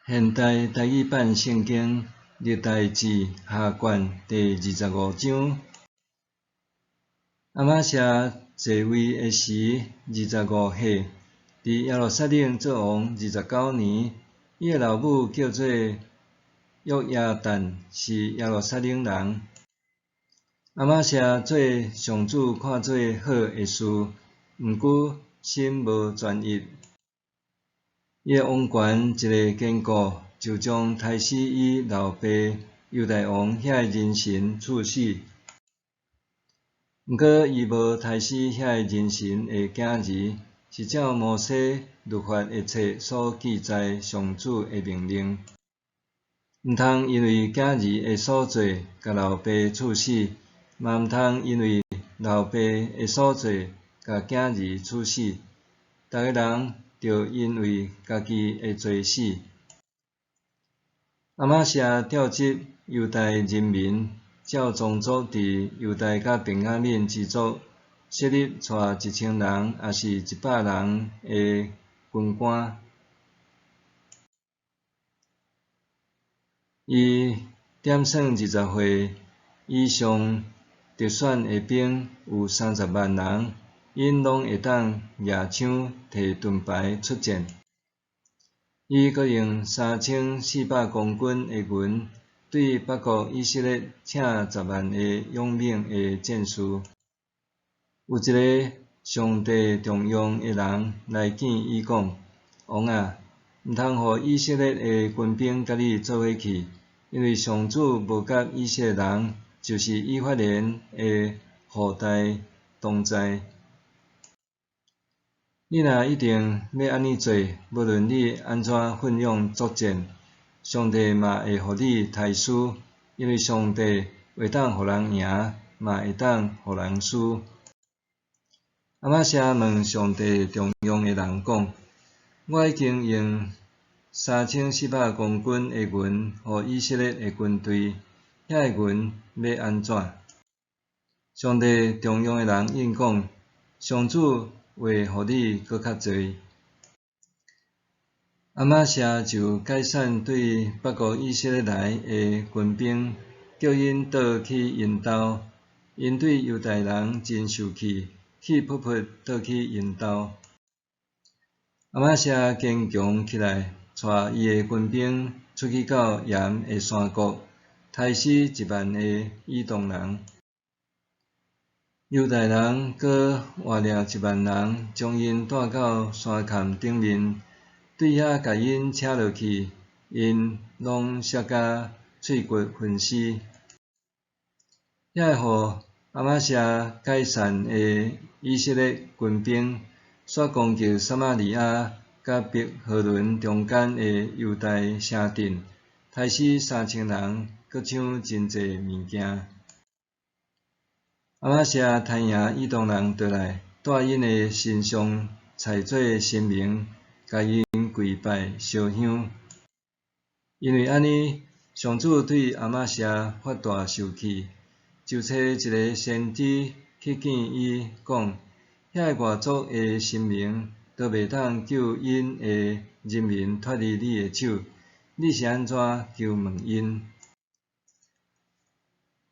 现代台语版圣经历代志下卷第25章。亚玛谢继位的时25岁，伫耶路撒冷做王29年。伊的老母叫做约雅但，是耶路撒冷人。亚玛谢做上主看做好的事，毋过心无专一。伊的王权一个坚固，就将杀死伊老爸犹大王遐个人神处死。毋过伊无杀死遐个人神的囝儿，是照摩西律法的册所记载上主的命令。毋通因为囝儿的所做，甲老爸处死，嘛毋通因为老爸的所做，甲囝儿处死。逐个人着因为家己的罪死。亚玛谢调集犹大人民，照宗族伫犹大甲便雅悯之族设立带1000人，也是100人的军官。伊点算20岁以上特选的兵有30万人，因拢会当举枪摕盾牌出战。伊阁用3400公斤的银，对北国以色列请10万个勇猛的战士。有一个上帝重用的人来见伊讲：王啊，毋通互以色列的军兵甲你做伙去，因为上主无甲以色列人，就是以法莲的后代同在。你若一定要安尼做，无论你安怎奋勇作战，上帝嘛会互你大输，因为上帝会当互人赢，嘛会当互人输。亚玛谢问上帝重用的人讲：我已经用3400公斤的银，互以色列的军队，遐个银要安怎？上帝重用的人应讲：上主会互你搁较侪。亚玛谢就解散对北国以色列来的军兵，叫因倒去因兜，因对犹大人真受气，气噗噗倒去因兜。亚玛谢坚强起来，带伊的军兵出去到盐的山谷，杀死1万个以东人。犹大人搁换掠1万人，将因带到山坎顶面，对遐甲因扯落去，因拢摔甲喙骨分尸。遐个互亚玛谢解散的以色列军兵，煞攻击撒玛利亚甲伯和伦中间的犹大城镇，杀死3000人，搁抢真侪物件。亚玛谢赚赢以东人倒来，带因的神像踩做神明，甲因跪拜烧香。因为安尼，上主对亚玛谢发大受气，就找一个先知去见伊，讲：遐个外族的神明都袂当救因的人民脱离你的手，你是安怎求问因？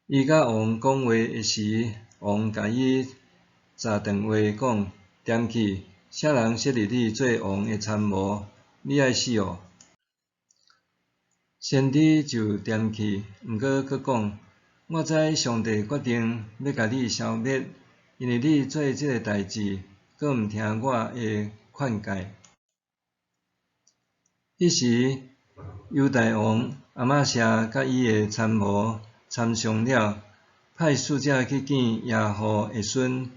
伊甲王讲话的时，王甲伊砸电话讲：踮去，啥人设立你做王的参谋？你爱死哦！先知就踮去，毋过阁讲：我知上帝决定要甲你消灭，因为你做即个代志，阁毋听我的劝诫。迄时，犹大王亚玛谢甲伊的参谋参详了，派使者去见耶户的孙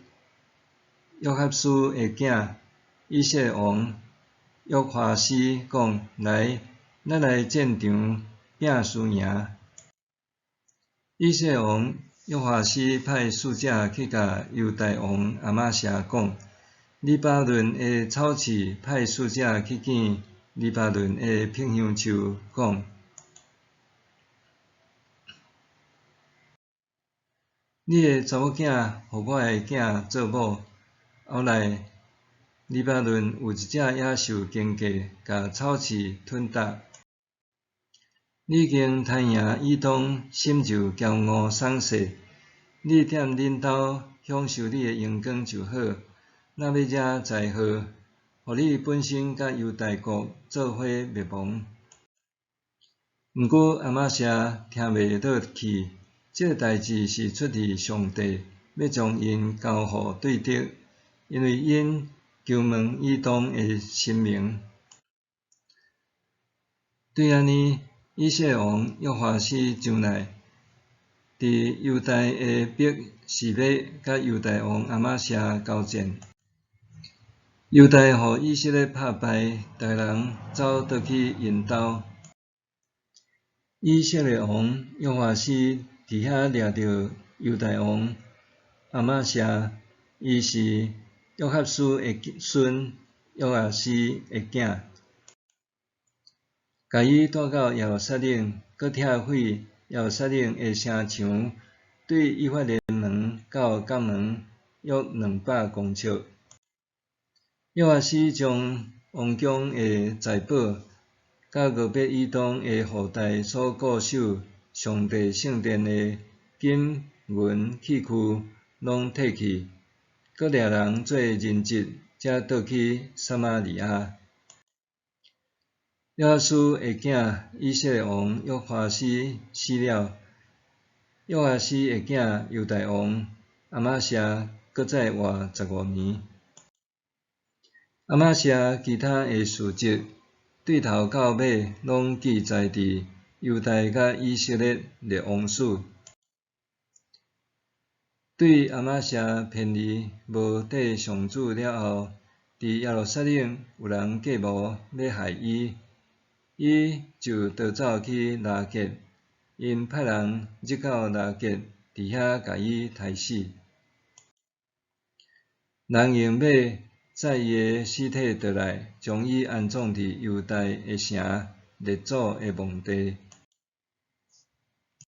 约哈斯的囝以色列王约华斯，讲：来，咱来战场拼输赢。以色列王约华斯派使者去甲犹大王亚玛谢讲：黎巴嫩的草刺派使者去见黎巴嫩的片香树，讲：你的查某囝互我的囝做某。后来，黎巴嫩有一只野兽经过，甲草刺吞踏。你经赚赢以东，心就骄傲丧势。你踮恁兜享受你诶荣光就好。若要惹灾祸，互你本身甲犹大国做伙灭亡。毋过阿玛谢听袂落去，这代志是出自上帝，要将因交互对敌，因为因求问以东诶神明。对安尼，以色列王约华斯上来，伫犹大诶北示马甲犹大王阿玛谢交战。犹大互以色列拍败，逐个人走倒去因兜。以色列王约华斯伫遐掠着犹大王阿玛谢，伊是约哈斯诶孙，约华斯诶囝，甲伊带到耶路撒冷，搁拆毁耶路撒冷诶城墙，对以法莲门到港门约200公尺。约华斯将王宫诶财宝，甲俄别以东诶后代所固守上帝圣殿诶金银器具，拢摕去，搁掠人做人质，才倒去撒玛利亚。约哈斯诶囝以色列王约华斯死了，约华斯诶囝犹大王阿玛谢搁再活15年。阿玛谢其他诶事迹，对头到尾拢记载伫犹大甲以色列列王史。对阿玛谢偏离无缀上主了后，伫耶路撒冷有人计谋要害伊，伊就逃走去拉结，因派人入到拉结，伫遐甲伊杀死。人用马载伊诶尸体倒来，将伊安葬伫犹大诶城列祖诶墓地。